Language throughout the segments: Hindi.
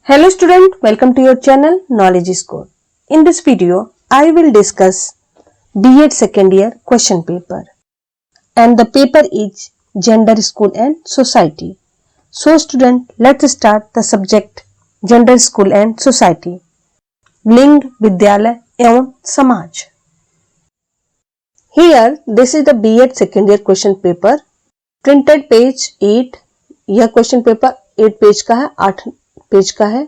Hello student, welcome to your channel Knowledge Score. In this video, I will discuss B.Ed second year question paper. And the paper is Gender, School and Society. So student, let's start the subject Gender, School and Society. लिंग, विद्यालय एवं समाज. Here, this is the B.Ed second year question paper. Printed page 8. यह क्वेश्चन पेपर 8 पेज का है, 8 पेज का है.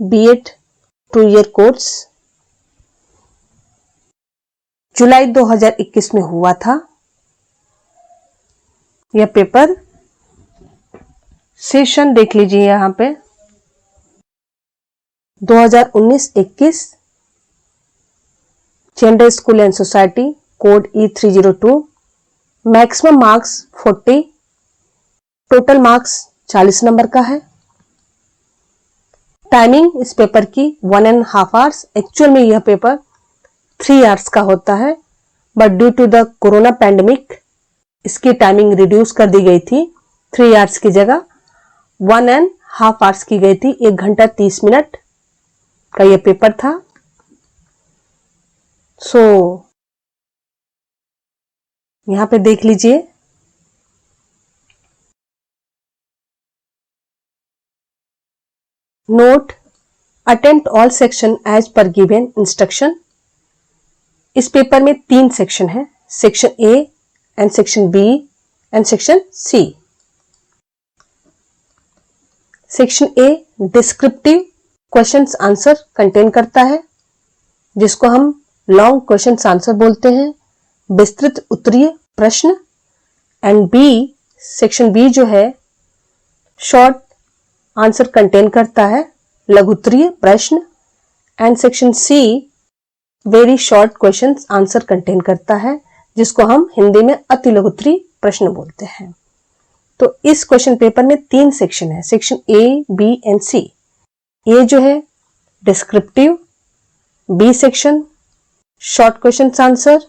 B.Ed 2 ईयर कोर्स जुलाई 2021 में हुआ था. यह पेपर सेशन देख लीजिए यहां पे 2019-21 gender, school and society code E302. Maximum marks 40, total marks 40 number का है. टाइमिंग इस पेपर की 1.5 आवर्स. एक्चुअल में यह पेपर 3 आवर्स का होता है, but due to the corona pandemic इसकी टाइमिंग रिड्यूस कर दी गई थी. 3 आवर्स की जगह 1.5 आवर्स की गई थी. 1 घंटा 30 मिनट का यह पेपर था. सो यहां पे देख लीजिए note, attempt all section as per given instruction. इस पेपर में 3 सेक्शन है, section A and section B and section C. Section A descriptive questions answer contain करता है, जिसको हम लॉन्ग क्वेश्चंस आंसर बोलते हैं, विस्तृत उत्तरीय प्रश्न. एंड बी, सेक्शन बी जो है शॉर्ट आंसर कंटेन करता है, लघुत्तरीय प्रश्न. And section C very short questions answer contain करता है, जिसको हम हिंदी में अति लघुत्तरीय प्रश्न बोलते हैं. तो इस क्वेश्चन पेपर में 3 सेक्शन है, section A, B and C. A जो है descriptive, B section short questions answer,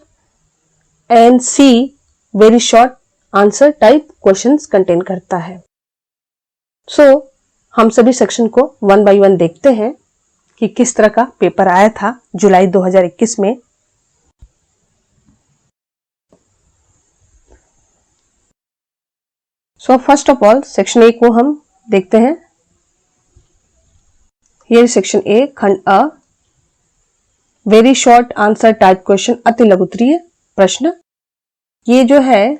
and C very short answer type questions contain करता है. सो हम सभी सेक्शन को 1 बाय 1 देखते हैं कि किस तरह का पेपर आया था जुलाई 2021 में. So first of all section A को हम देखते हैं. हियर सेक्शन ए, खंड अ, very short answer type question, अति लघुत्तरीय प्रश्न. ये जो है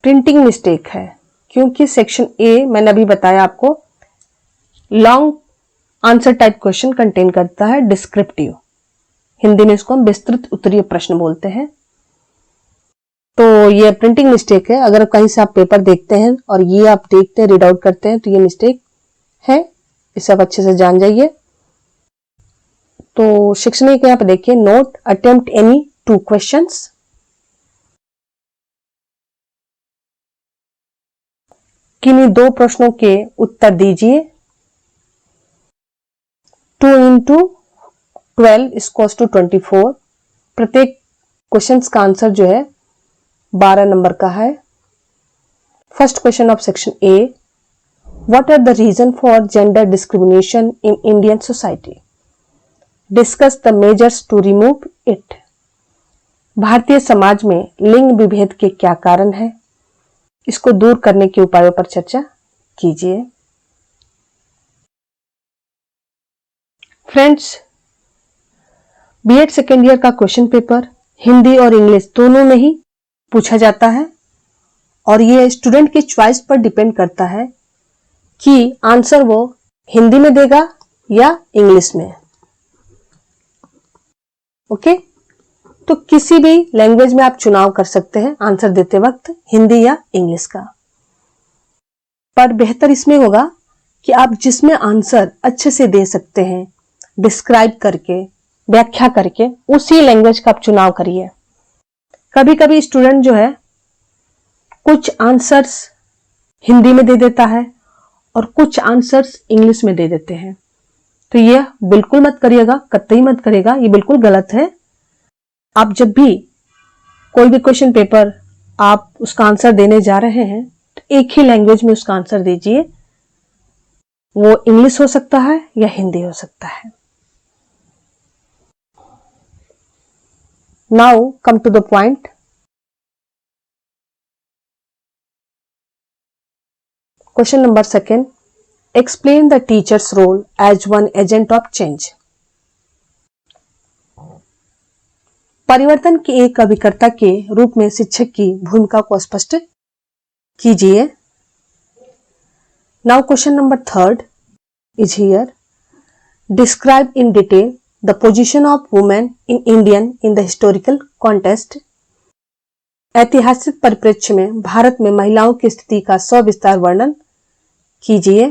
प्रिंटिंग मिस्टेक है, क्योंकि सेक्शन ए मैंने अभी बताया आपको long answer type question contain करता है, डिस्क्रिप्टिव. हिंदी में इसको हम विस्तृत उत्तरीय प्रश्न बोलते हैं. तो ये प्रिंटिंग मिस्टेक है. अगर कहीं से आप पेपर देखते हैं और ये आप देखते हैं, रीड आउट करते हैं, तो ये मिस्टेक है. इसे आप अच्छे से जान जाइए. तो सेक्शन ए के यहाँ पे देखिए, नोट, अटेम्प्ट एनी 2 क्वेश्चंस. किन्हीं 2 प्रश्नों के उत्तर दीजिए. 2 into 12 इक्वल्स टू 24. प्रत्येक क्वेश्चंस का आंसर जो है 12 नंबर का है. First question of section A, what are the reason for gender discrimination in Indian society? Discuss the measures to remove it. भारतीय समाज में लिंग विभेद के क्या कारण है? इसको दूर करने के उपायों पर चर्चा कीजिए. फ्रेंड्स, बीएड सेकेंड ईयर का क्वेश्चन पेपर हिंदी और इंग्लिश दोनों में ही पूछा जाता है, और ये स्टूडेंट की चॉइस पर डिपेंड करता है कि आंसर वो हिंदी में देगा या इंग्लिश में. ओके, तो किसी भी लैंग्वेज में आप चुनाव कर सकते हैं आंसर देते वक्त, हिंदी या इंग्लिश का. पर बेहतर इसमें होगा कि आप जिसमें आंसर अच्छे से दे सकते हैं, डिस्क्राइब करके, व्याख्या करके, उसी लैंग्वेज का आप चुनाव करिए. कभी कभी स्टूडेंट जो है कुछ आंसर्स हिंदी में दे देता है और कुछ आंसर्स इंग्लिश में दे देते हैं. तो ये बिल्कुल मत करिएगा, कतई मत करिएगा, ये बिल्कुल गलत है. आप जब भी कोई भी क्वेश्चन पेपर आप उसका आंसर देने जा रहे हैं, तो एक ही लैंग्वेज में उसका आंसर दीजिए, वो इंग्लिश हो सकता है या हिंदी हो सकता है। Now come to the point. Question number second, explain the teacher's role as one agent of change. परिवर्तन के एक अभिकर्ता के रूप में शिक्षक की भूमिका को स्पष्ट कीजिए। Now question number third is here, describe in detail the position of women in Indian in the historical contest. ऐतिहासिक परिप्रेक्ष्य में भारत में महिलाओं की स्थिति का सविस्तार वर्णन कीजिए।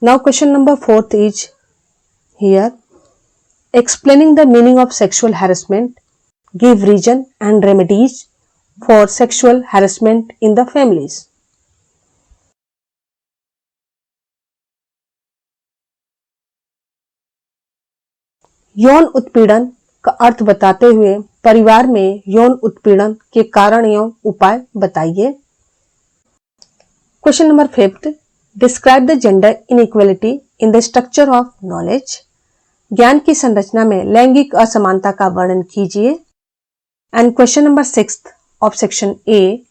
Now question number fourth is here, explaining the meaning of sexual harassment, give reason and remedies for sexual harassment in the families. यौन उत्पीड़न का अर्थ बताते हुए परिवार में यौन उत्पीड़न के कारण एवं उपाय बताइए। Question number fifth, describe the gender inequality in the structure of knowledge. ज्ञान की संरचना में लैंगिक असमानता का वर्णन कीजिए। And question number sixth of section A,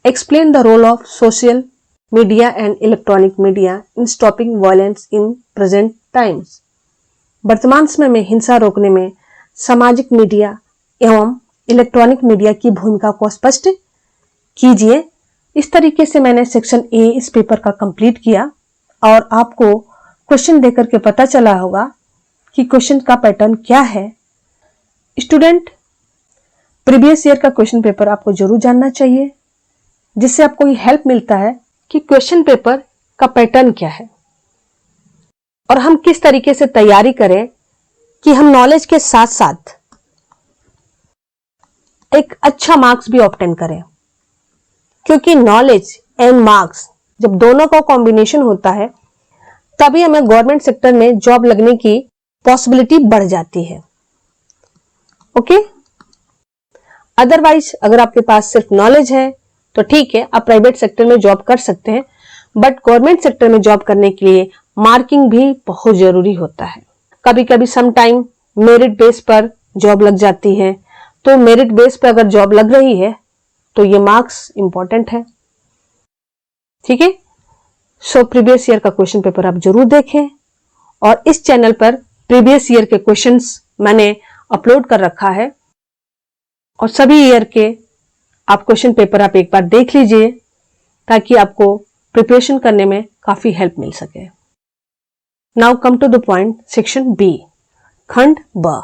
explain the role of social media and electronic media in stopping violence in present times. वर्तमान समय में हिंसा रोकने में सामाजिक मीडिया एवं इलेक्ट्रॉनिक मीडिया की भूमिका को स्पष्ट कीजिए। इस तरीके से मैंने सेक्शन ए इस पेपर का कंप्लीट किया और आपको क्वेश्चन देकर के पता चला होगा कि क्वेश्चन का पैटर्न क्या है। स्टूडेंट, प्रीवियस ईयर का क्वेश्चन पेपर आपको जरूर जानना चाहिए, जिससे आपको ये हेल्प मिलता है कि क्वेश्चन पेपर का पैटर्न क्या है और हम किस तरीके से तैयारी करें कि हम नॉलेज के साथ साथ एक अच्छा मार्क्स भी ऑब्टेन करें। क्योंकि नॉलेज एंड मार्क्स जब दोनों का कॉम्बिनेशन होता है तभी हमें गवर्नमेंट सेक्टर में जॉब लगने की पॉसिबिलिटी बढ़ जाती है। ओके, अदरवाइज अगर आपके पास सिर्फ नॉलेज है तो ठीक है, आप प्राइवेट सेक्टर में जॉब कर सकते हैं, बट गवर्नमेंट सेक्टर में जॉब करने के लिए मार्किंग भी बहुत जरूरी होता है। कभी कभी सम टाइम मेरिट बेस पर जॉब लग जाती है, तो मेरिट बेस पर अगर जॉब लग रही है तो ये मार्क्स इंपॉर्टेंट है। ठीक है, सो प्रीवियस ईयर का क्वेश्चन पेपर आप जरूर देखें और इस चैनल पर प्रीवियस ईयर के क्वेश्चंस मैंने अपलोड कर रखा है और सभी ईयर के आप क्वेश्चन पेपर आप एक बार देख लीजिए ताकि आपको प्रिपरेशन करने में काफी हेल्प मिल सके। Now come to the point, section B, खंड ब,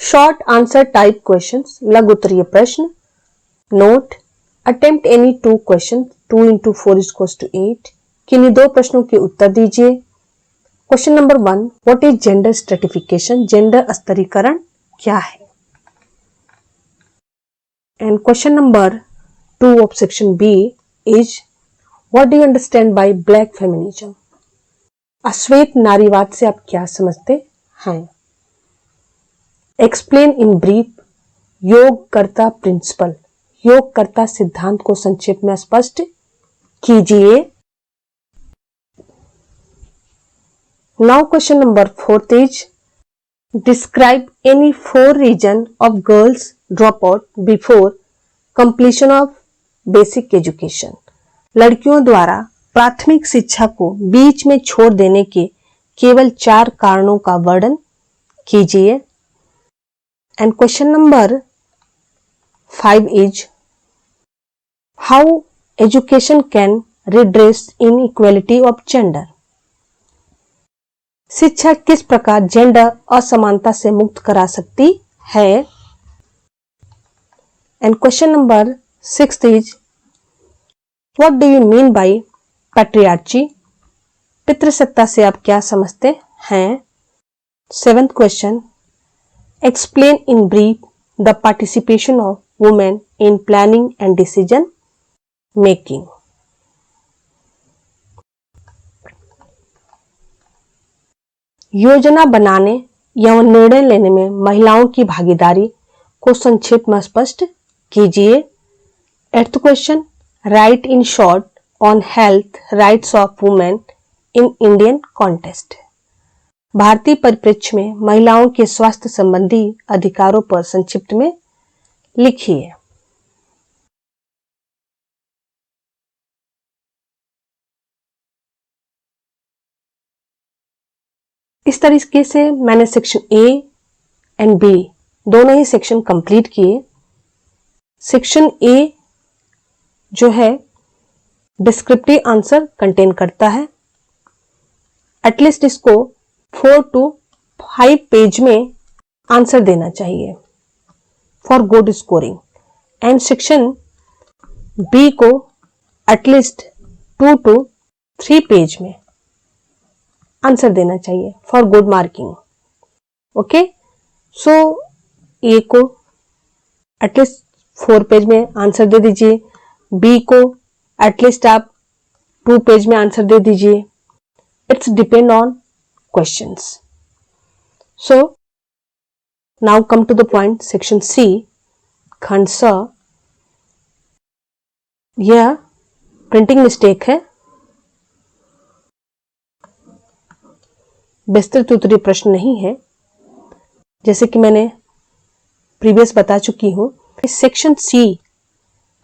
शॉर्ट आंसर टाइप क्वेश्चंस, लघु उत्तरीय प्रश्न। Note, attempt any 2 question, 2 into 4 is equals to 8। किन्हीं 2 प्रश्नों के उत्तर दीजिए। Question number 1, what is gender stratification, gender स्तरीकरण क्या है। And question number 2 of section B is, what do you understand by black feminism, अश्वेत नारीवाद से आप क्या समझते हैं। एक्सप्लेन इन ब्रीफ योगकर्ता प्रिंसिपल, योगकर्ता सिद्धांत को संक्षेप में स्पष्ट कीजिए। Now question number 4 is, describe any 4 reason of girls drop out before completion of basic education. लड़कियों द्वारा प्राथमिक शिक्षा को बीच में छोड़ देने के केवल 4 कारणों का वर्णन कीजिए। And question number 5 is, how education can redress inequality of gender। शिक्षा किस प्रकार जेंडर असमानता से मुक्त करा सकती है। And question number 6 is, what do you mean by patriarchy, पितृसत्ता से आप क्या समझते हैं। 7th question, explain in brief the participation of women in planning and decision making। योजना बनाने या निर्णय लेने में महिलाओं की भागीदारी को संक्षेप में स्पष्ट कीजिए। 8th question, right in short on health rights of women in Indian contest. भारतीय परिप्रेक्ष्य में महिलाओं के स्वास्थ्य संबंधी अधिकारों पर संक्षिप्त में लिखिए। इस तरीके से मैंने सेक्शन ए एंड बी दोनों ही सेक्शन कंप्लीट किए। सेक्शन ए जो है डिस्क्रिप्टिव आंसर कंटेन करता है। एटलीस्ट इसको 4 to 5 पेज में आंसर देना चाहिए for good scoring. And section B को एटलीस्ट 2 to 3 पेज में आंसर देना चाहिए for good marking. Okay, so A को एटलीस्ट 4 पेज में आंसर दे दीजिए, बी को एटलीस्ट आप 2 पेज में आंसर दे दीजिए। It's depend on questions. So now come to the point, section C, खंड स। यह प्रिंटिंग मिस्टेक है। विस्तृत उत्तरीय प्रश्न नहीं है, जैसे कि मैंने प्रीवियस बता चुकी हूं। सेक्शन सी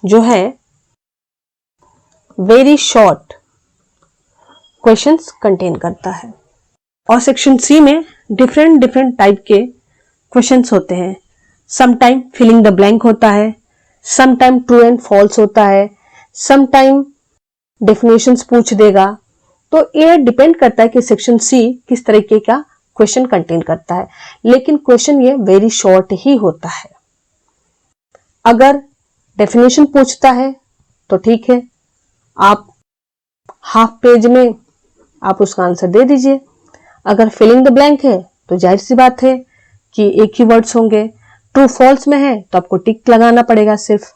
जो है वेरी शॉर्ट क्वेश्चंस कंटेन करता है और सेक्शन सी में डिफरेंट टाइप के क्वेश्चंस होते हैं। Some time filling the blank होता है, some time true and false होता है, सम टाइम डेफिनेशंस पूछ देगा। तो ये डिपेंड करता है कि सेक्शन सी किस तरीके का क्वेश्चन कंटेन करता है, लेकिन क्वेश्चन ये वेरी शॉर्ट ही होता है। अगर डेफिनेशन पूछता है तो ठीक है, आप हाफ पेज में आप उसका आंसर दे दीजिए। अगर फिलिंग द ब्लैंक है तो जाहिर सी बात है कि एक ही वर्ड्स होंगे। ट्रू फॉल्स में है तो आपको टिक लगाना पड़ेगा सिर्फ।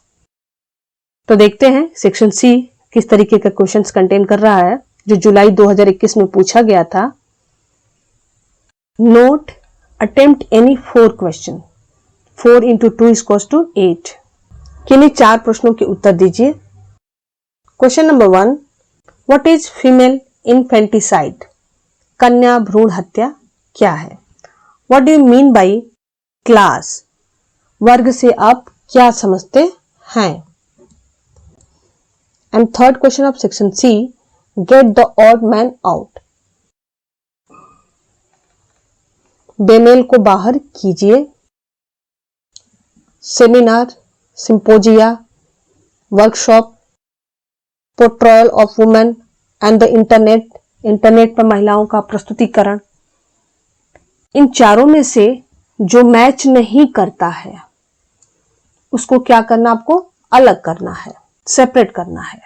तो देखते हैं सेक्शन सी किस तरीके का क्वेश्चंस कंटेन कर रहा है, जो जुलाई 2021 में पूछा गया था। Note attempt any 4 question, 4 into 2 = 8। किन्हीं 4 प्रश्नों के उत्तर दीजिए। Question number 1, what is female infanticide? कन्या भ्रूण हत्या क्या है? What do you mean by class? वर्ग से आप क्या समझते हैं? And third question of section C, get the odd man out. बेमेल को बाहर कीजिए। Seminar, symposia, workshop, portrayal of women and the internet पर महिलाओं का प्रस्तुतिकरण। इन चारों में से जो मैच नहीं करता है उसको क्या करना, आपको अलग करना है, सेपरेट करना है,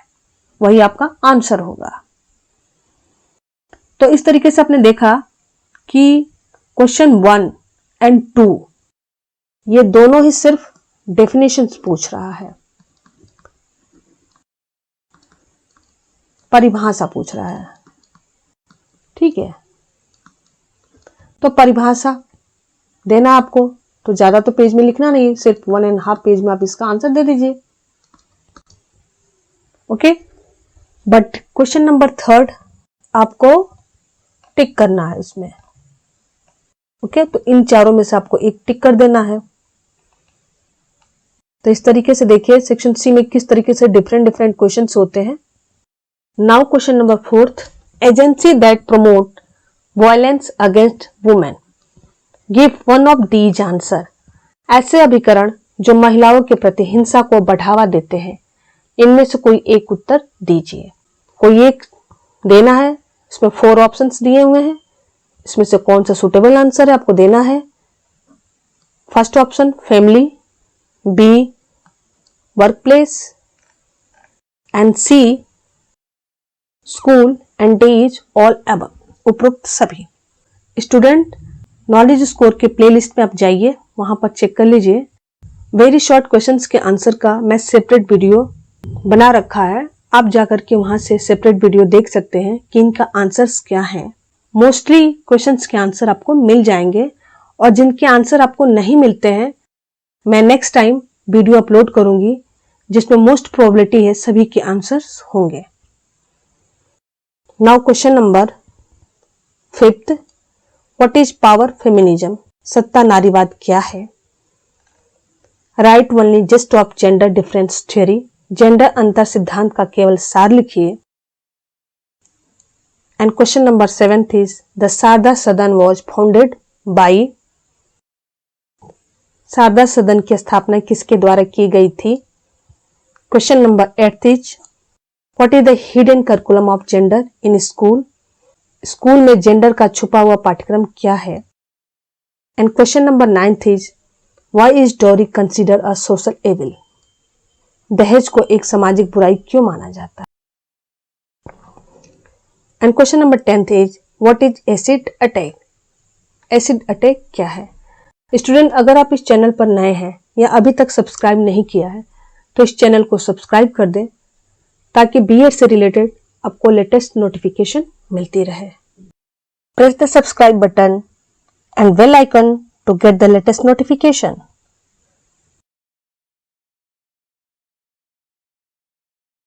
वही आपका आंसर होगा। तो इस तरीके से आपने देखा कि क्वेश्चन 1 and 2 ये दोनों ही सिर्फ डेफिनेशंस पूछ रहा है, परिभाषा पूछ रहा है। ठीक है, तो परिभाषा देना आपको, तो ज्यादा तो पेज में लिखना नहीं, सिर्फ 1.5 पेज में आप इसका आंसर दे दीजिए। ओके, बट क्वेश्चन नंबर 3 आपको टिक करना है इसमें। ओके, तो इन चारों में से आपको एक टिक कर देना है। तो इस तरीके से देखिए सेक्शन सी में किस तरीके से डिफरेंट क्वेश्चंस होते हैं। Now question number 4, agency that promote violence against women, give one of these answer. ऐसे अभिकरण जो महिलाओं के प्रति हिंसा को बढ़ावा देते हैं, इनमें से कोई एक उत्तर दीजिए। कोई एक देना है, इसमें 4 ऑप्शंस दिए हुए हैं, इसमें से कौन सा सुटेबल आंसर है आपको देना है। First option family, B work place, and C school, and D is all above, उपरोक्त सभी। स्टूडेंट नॉलेज स्कोर के प्लेलिस्ट में आप जाइए, वहां पर चेक कर लीजिए। वेरी शॉर्ट क्वेश्चंस के आंसर का मैं सेपरेट वीडियो बना रखा है, आप जाकर के वहां से सेपरेट वीडियो देख सकते हैं कि इनका आंसर्स क्या है। मोस्टली क्वेश्चंस के आंसर आपको मिल जाएंगे, और जिनके आंसर आपको नहीं मिलते हैं मैं नेक्स्ट टाइम वीडियो अपलोड करूंगी जिसमें मोस्ट प्रोबेबिलिटी है सभी के आंसर्स होंगे। Now question number 5th, what is power feminism? सत्ता नारीवाद क्या है? Right only gist of gender difference theory, gender अंतर सिद्धांत का केवल सार लिखिए। And question number 7th is the Sharda Sadan was founded by, Sharda सदन की स्थापना किसके द्वारा की गई थी? Question number 8th is what is the hidden curriculum of gender in school? School में जेंडर का छुपा हुआ पाठ्यक्रम क्या है? And question number 9th is why is dowry consider a social evil? दहेज को एक सामाजिक बुराई क्यों माना जाता है? And question number 10th is what is acid attack? Acid attack क्या है? स्टूडेंट, अगर आप इस चैनल पर नए हैं या अभी तक सब्सक्राइब नहीं किया है तो इस चैनल को सब्सक्राइब कर दें ताकि बीएड से रिलेटेड आपको लेटेस्ट नोटिफिकेशन मिलती रहे। Press the subscribe button and bell icon to get the latest notification.